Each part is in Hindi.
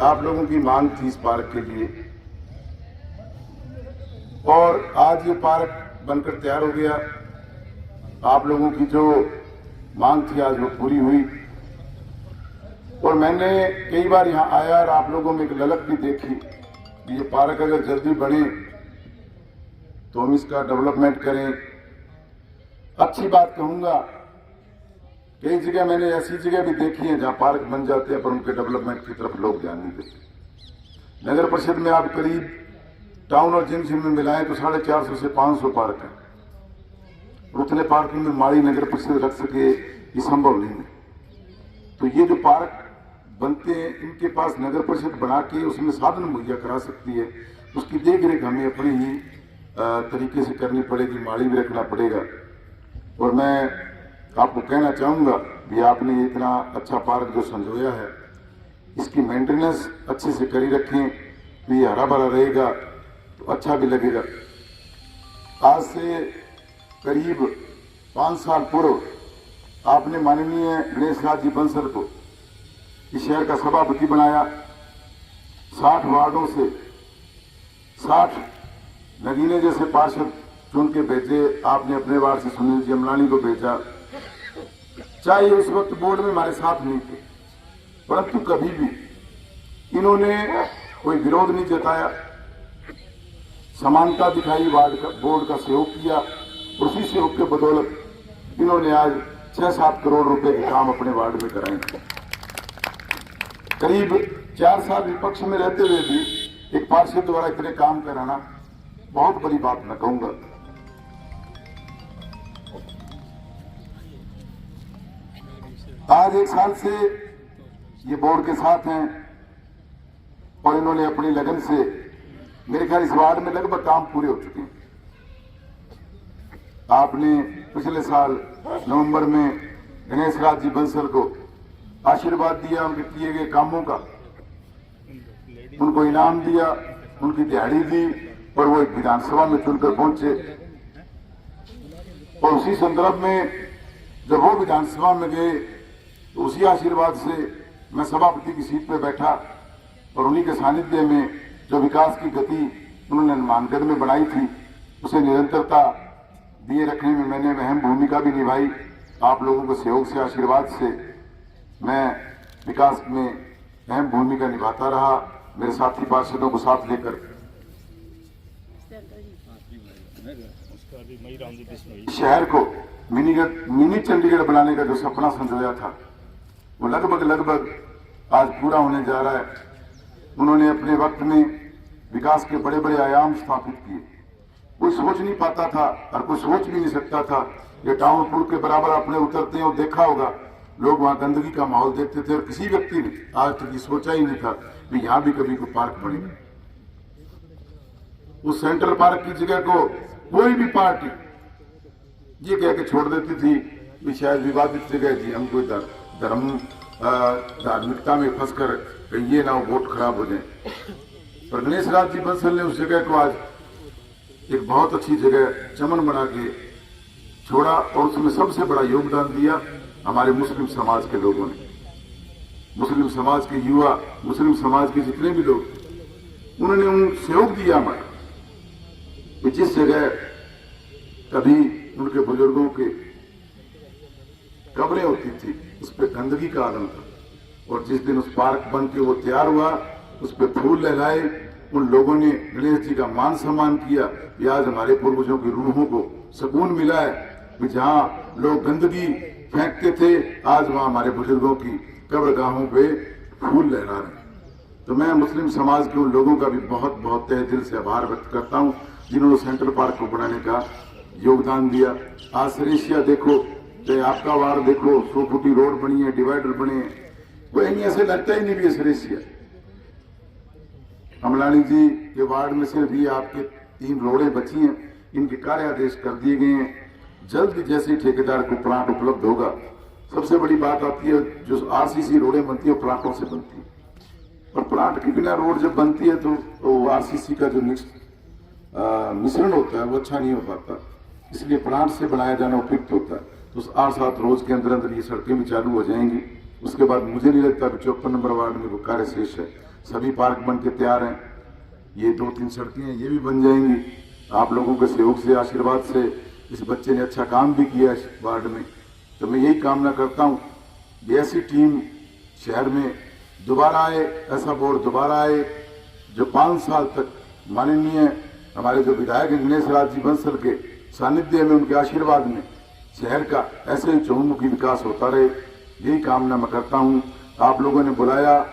आप लोगों की मांग थी इस पार्क के लिए, और आज ये पार्क बनकर तैयार हो गया। आप लोगों की जो मांग थी आज वो पूरी हुई। और मैंने कई बार यहाँ आया और आप लोगों में एक ललक भी देखी कि ये पार्क अगर जल्दी बने तो हम इसका डेवलपमेंट करें। अच्छी बात कहूंगा, कई जगह मैंने ऐसी जगह भी देखी है जहां पार्क बन जाते हैं पर उनके डेवलपमेंट की तरफ लोग ध्यान नहीं देते। नगर परिषद में आप करीब टाउन और जंक्शन में मिलाएं तो 450 से 500 पार्क है, और उतने पार्कों में माड़ी नगर परिषद रख सके ये संभव नहीं है। तो ये जो पार्क बनते हैं इनके पास नगर परिषद बना के उसमें साधन मुहैया करा सकती है, उसकी देख रेख हमें अपने ही तरीके से करनी पड़ेगी, माड़ी भी रखना पड़ेगा। और मैं आपको कहना चाहूंगा भी आपने इतना अच्छा पार्क जो संजोया है इसकी मेंटेनेंस अच्छे से करी रखें तो ये हरा भरा रहेगा तो अच्छा भी लगेगा। आज से करीब 5 साल पूर्व आपने माननीय गणेश राज जी बंसल को इस शहर का सभापति बनाया। 60 वार्डों से 60 नगीने जैसे पार्षद चुन के भेजे। आपने अपने वार्ड से सुनील जी अमलानी को भेजा, चाहे उस वक्त बोर्ड में हमारे साथ नहीं थे, परंतु कभी भी इन्होंने कोई विरोध नहीं जताया, समानता दिखाई, वार्ड का बोर्ड का सहयोग किया। उसी सहयोग के बदौलत इन्होंने आज 6-7 करोड़ रुपए के काम अपने वार्ड में कराए। करीब 4 साल विपक्ष में रहते हुए भी एक पार्षद द्वारा इतने काम कराना बहुत बड़ी बात मैं कहूंगा। आज 1 साल से ये बोर्ड के साथ हैं और इन्होंने अपनी लगन से मेरे ख्याल इस वार्ड में लगभग काम पूरे हो चुके हैं। आपने पिछले साल नवंबर में गणेश राज जी बंसल को आशीर्वाद दिया उनके किए गए कामों का, उनको इनाम दिया, उनकी दिहाड़ी दी और वो एक विधानसभा में चुनकर पहुंचे। और उसी संदर्भ में जब वो विधानसभा में गए तो उसी आशीर्वाद से मैं सभापति की सीट पर बैठा और उन्हीं के सानिध्य में जो विकास की गति उन्होंने हनुमानगढ़ में बनाई थी उसे निरंतरता दिए रखने में मैंने अहम भूमिका भी निभाई। आप लोगों के सहयोग से, आशीर्वाद से मैं विकास में अहम भूमिका निभाता रहा, मेरे साथी पार्षदों को साथ लेकर। शहर को मिनी चंडीगढ़ बनाने का जो सपना संजोया था वो लगभग आज पूरा होने जा रहा है। उन्होंने अपने वक्त में विकास के बड़े बड़े आयाम स्थापित किए। कोई सोच नहीं पाता था और कोई सोच भी नहीं सकता था ये टाउन पुल के बराबर आपने उतरते हैं और देखा होगा लोग वहां गंदगी का माहौल देखते थे और किसी व्यक्ति ने आज तक ये सोचा ही नहीं था कि यहां भी कभी कोई पार्क बनेगा। उस सेंट्रल पार्क की जगह को कोई भी पार्टी ये कह के छोड़ देती थी कि शायद विवादित जगह जी, हम कोई धार्मिकता में फंसकर ये ना वोट खराब हो जाए। पर गणेश राज जी बंसल ने उस जगह को आज एक बहुत अच्छी जगह चमन बना के छोड़ा और उसमें सबसे बड़ा योगदान दिया हमारे मुस्लिम समाज के लोगों ने। मुस्लिम समाज के युवा, मुस्लिम समाज के जितने भी लोग उन्होंने उन सहयोग दिया हमारा कि जिस जगह कभी उनके बुजुर्गों के कब्रें होती थी उस पर गंदगी का आलम था, और जिस दिन उस पार्क बन के वो तैयार हुआ उस पर फूल लगाए, उन लोगों ने गणेश जी का मान सम्मान किया कि आज हमारे पूर्वजों की रूहों को सुकून मिला है कि जहां लोग गंदगी फेंकते थे आज वहां हमारे बुजुर्गों की कब्रगाहों पे फूल लहरा रहे हैं। तो मैं मुस्लिम समाज के उन लोगों का भी बहुत बहुत तहे दिल से आभार व्यक्त करता हूं जिन्होंने सेंट्रल पार्क को बनाने का योगदान दिया। आज सरेसिया देखो, चाहे आपका वार्ड देखो, 100 फुटी रोड बनी है, डिवाइडर बने हैं, कोई नहीं ऐसे लगता ही नहीं भी सरेसिया। अमलानी जी के वार्ड में सिर्फ ये आपके 3 रोडें बची हैं, इनके कार्यादेश कर दिए गए हैं। जल्द जैसे ही ठेकेदार को प्लांट उपलब्ध होगा, सबसे बड़ी बात आती है जो आरसीसी रोडें बनती है प्लांटों से बनती है, और प्लांट के बिना रोड जब बनती है तो आरसीसी का जो मिश्रण होता है वो अच्छा नहीं हो पाता, इसलिए प्लांट से बनाया जाना उपयुक्त होता है। तो 8-7 रोज के अंदर अंदर ये सड़कें भी चालू हो जाएंगी। उसके बाद मुझे नहीं लगता कि 54 नंबर वार्ड में वो कार्य शेष है। सभी पार्क बन के तैयार हैं। ये 2-3 सड़कें हैं, ये भी बन जाएंगी आप लोगों के सहयोग से, आशीर्वाद से। इस बच्चे ने अच्छा काम भी किया इस वार्ड में, तो मैं यही कामना करता हूँ कि ऐसी टीम शहर में दोबारा आए, ऐसा बोर्ड दोबारा आए जो 5 साल तक माननीय हमारे जो विधायक गणेश राज जी बंसल के सानिध्य में, उनके आशीर्वाद में शहर का ऐसे ही चहुमुखी विकास होता रहे, यही कामना मैं करता हूँ। आप लोगों ने बुलाया,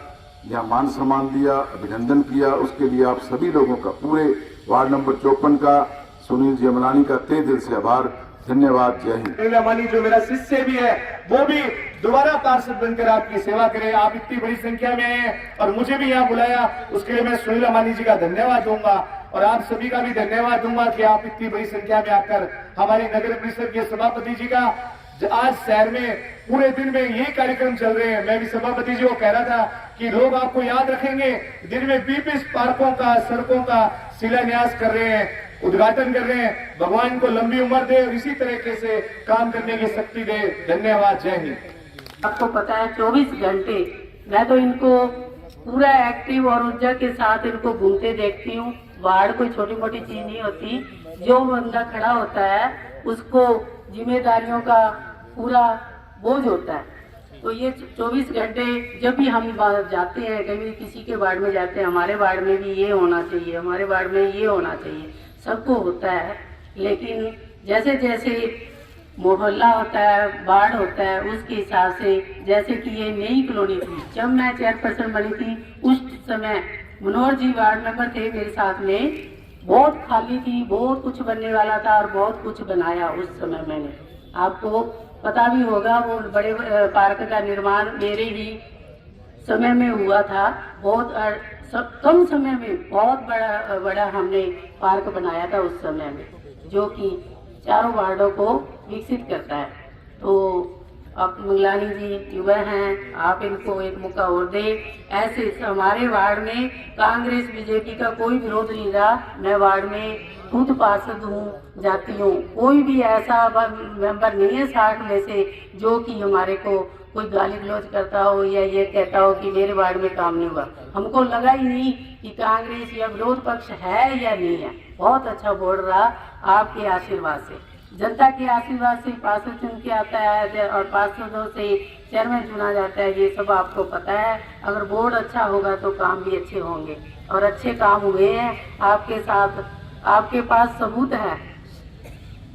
यहाँ मान सम्मान दिया, अभिनंदन किया, उसके लिए आप सभी लोगों का, पूरे वार्ड नंबर 54 का, सुनील जी अमलानी का तहे दिल से आभार, धन्यवाद, जय हिंद। सुनील अमलानी जो मेरा शिष्य भी है, वो भी दोबारा पार्षद बनकर आपकी सेवा करे। आप इतनी बड़ी संख्या में आए और मुझे भी यहाँ बुलाया, उसके लिए मैं सुनील अमलानी जी का धन्यवाद दूंगा और आप सभी का भी धन्यवाद दूंगा कि आप इतनी बड़ी संख्या में आकर हमारे नगर परिषद के सभापति जी का आज शहर में पूरे दिन में ये कार्यक्रम चल रहे हैं। मैं भी सभापति जी को कह रहा था कि लोग आपको याद रखेंगे, दिन में 20 पार्कों का, सड़कों का शिलान्यास कर रहे हैं, उद्घाटन कर रहे हैं। भगवान को लंबी उम्र दे और इसी तरीके से काम करने की शक्ति दे। धन्यवाद, जय हिंद। आपको पता है 24 घंटे मैं तो इनको पूरा एक्टिव और ऊर्जा के साथ इनको घूमते देखती हूँ। वार्ड कोई छोटी मोटी चीज नहीं होती, जो बंदा खड़ा होता है उसको जिम्मेदारियों का पूरा बोझ होता है। तो ये 24 घंटे जब भी हम जाते हैं, कभी किसी के वार्ड में जाते हैं, हमारे वार्ड में भी ये होना चाहिए, हमारे वार्ड में ये होना चाहिए, सबको होता है। लेकिन जैसे जैसे मोहल्ला होता है, वार्ड होता है, उसके हिसाब से, जैसे कि ये नई कॉलोनी थी, जब मैं चेयरपर्सन बनी थी उस समय मनोहर जी वार्ड मेंबर थे मेरे साथ में, बहुत खाली थी, बहुत कुछ बनने वाला था और बहुत कुछ बनाया उस समय मैंने। आपको पता भी होगा वो बड़े पार्क का निर्माण मेरे ही समय में हुआ था। बहुत कम समय में बहुत बड़ा हमने पार्क बनाया था उस समय में, जो कि चारों वार्डों को विकसित करता है। तो अब मंगलानी जी युवा हैं, आप इनको एक मौका और दें। ऐसे हमारे वार्ड में कांग्रेस बीजेपी का कोई विरोध नहीं रहा। मैं वार्ड में खुद पार्षद हूँ, जाती हूँ, कोई भी ऐसा मेंबर नहीं है 60 में से जो कि हमारे को कोई गाली गलौज करता हो या ये कहता हो कि मेरे वार्ड में काम नहीं हुआ। हमको लगा ही नहीं कि कांग्रेस या विरोध पक्ष है या नहीं है। बहुत अच्छा बोर्ड रहा आपके आशीर्वाद से, जनता के आशीर्वाद से पार्षद चुन के आता है और पार्षदों से चेयरमैन चुना जाता है। ये सब आपको पता है। अगर बोर्ड अच्छा होगा तो काम भी अच्छे होंगे और अच्छे काम हुए हैं आपके साथ। आपके पास सबूत है,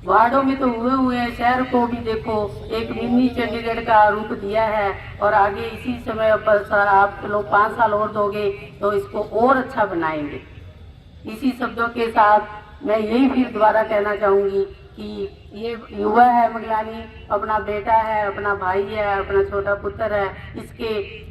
वार्डों में तो हुए हैं। शहर को भी देखो, एक मिनी चंडीगढ़ का रूप दिया है और आगे इसी समय पर आप लोग 5 साल और दोगे तो इसको और अच्छा बनाएंगे। इसी शब्दों के साथ मैं यही फिर दोबारा कहना चाहूंगी कि ये युवा है मंगलानी, अपना बेटा है, अपना भाई है, अपना छोटा पुत्र है, इसके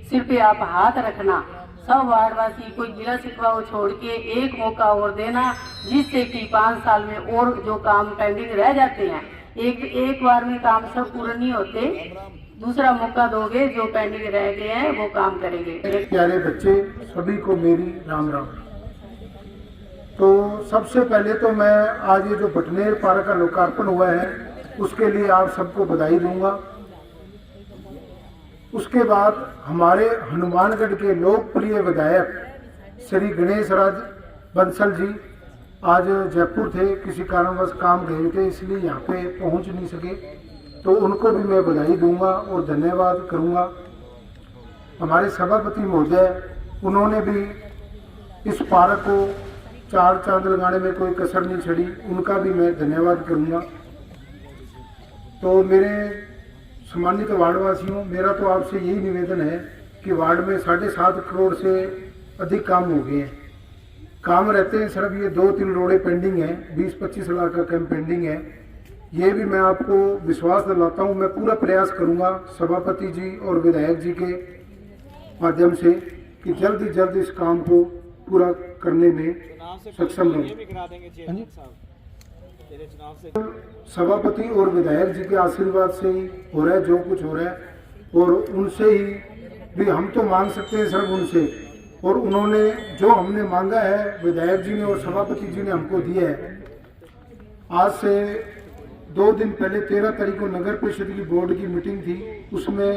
सिर पे आप हाथ रखना। सब वार्डवासी कोई गिला शिकवा को छोड़ के एक मौका और देना, जिससे कि 5 साल में और जो काम पेंडिंग रह जाते हैं, एक बार में काम सब पूरे नहीं होते, दूसरा मौका दोगे, जो पेंडिंग रह गए हैं वो काम करेंगे। प्यारे बच्चे सभी को मेरी राम राम। तो सबसे पहले तो मैं आज ये जो बटनेर पार्क का लोकार्पण हुआ है उसके लिए आप सबको बधाई दूंगा। उसके बाद हमारे हनुमानगढ़ के लोकप्रिय विधायक श्री गणेश राज बंसल जी आज जयपुर थे, किसी कारणवश काम गए थे, इसलिए यहाँ पे पहुँच नहीं सके, तो उनको भी मैं बधाई दूंगा और धन्यवाद करूंगा। हमारे सभापति महोदय, उन्होंने भी इस पार्क को 4 चांद लगाने में कोई कसर नहीं छड़ी, उनका भी मैं धन्यवाद करूंगा। तो मेरे सम्मानित वार्डवासियों, मेरा तो आपसे यही निवेदन है कि वार्ड में 7.5 करोड़ से अधिक काम हो गए हैं। काम रहते हैं, सिर्फ ये 2-3 रोडें पेंडिंग हैं, 20-25 लाख का काम पेंडिंग है। ये भी मैं आपको विश्वास दिलाता हूँ, मैं पूरा प्रयास करूँगा सभापति जी और विधायक जी के माध्यम से कि जल्द ही जल्द इस काम को पूरा करने में सक्षम हूँ। सभापति और विधायक जी के आशीर्वाद से ही हो रहा है जो कुछ हो रहा है, और उनसे ही भी हम तो मांग सकते हैं सिर्फ उनसे, और उन्होंने जो हमने मांगा है विधायक जी ने और सभापति जी ने हमको दिया है। आज से 2 दिन पहले 13 तारीख को नगर परिषद की बोर्ड की मीटिंग थी, उसमें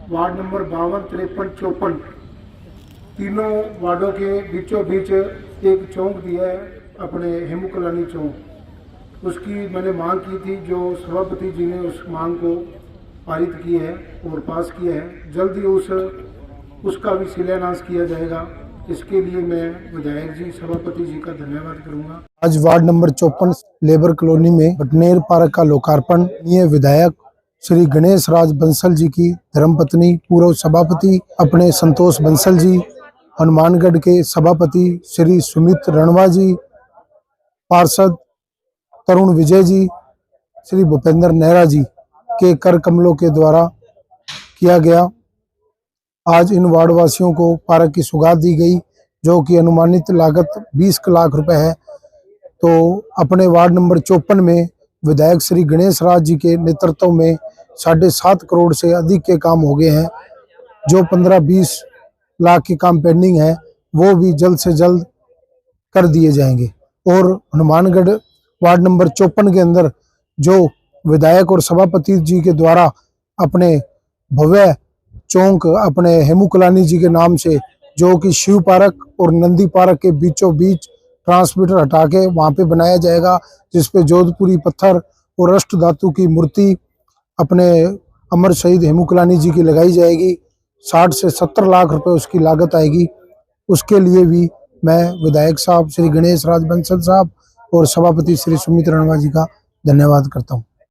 वार्ड नंबर 52, 53, 54 तीनों वार्डों के बीचों बीच एक चौक दिया है, अपने हेमू कॉलोनी चौक। उसकी मैंने मांग की थी, जो सभापति जी ने उस मांग को पारित की है और पास किया है। जल्द ही उसका भी शिलान्यास किया जाएगा। इसके लिए मैं विधायक जी, सभापति जी का धन्यवाद करूंगा। आज वार्ड नंबर 54 लेबर कॉलोनी में बटनेर पार्क का लोकार्पण ये विधायक श्री गणेश राज बंसल जी की धर्मपत्नी, पूर्व सभापति अपने संतोष बंसल जी, हनुमानगढ़ के सभापति श्री सुमित रणवा जी, पार्षद तरुण विजय जी, श्री भूपेंद्र नेहरा जी के कर कमलों के द्वारा किया गया। आज इन वार्डवासियों को पार्क की सौगात दी गई, जो कि अनुमानित लागत 20 लाख रुपए है। तो अपने वार्ड नंबर 54 में विधायक श्री गणेश राज जी के नेतृत्व में 7.5 करोड़ से अधिक के काम हो गए हैं। जो 15-20 लाख के काम पेंडिंग है, वो भी जल्द से जल्द कर दिए जाएंगे। और हनुमानगढ़ वार्ड नंबर 54 के अंदर जो विधायक और सभापति जी के द्वारा अपने भव्य चौक अपने हेमू कॉलोनी जी के नाम से, जो कि शिव पार्क और नंदी पार्क के बीचों बीच ट्रांसमीटर हटा के वहां पे बनाया जाएगा, जिसपे जोधपुरी पत्थर और अष्ट धातु की मूर्ति अपने अमर शहीद हेमू कॉलोनी जी की लगाई जाएगी। 60 से 70 लाख रुपए उसकी लागत आएगी। उसके लिए भी मैं विधायक साहब श्री गणेश राज बंसल साहब और सभापति श्री सुमित रणवा जी का धन्यवाद करता हूँ।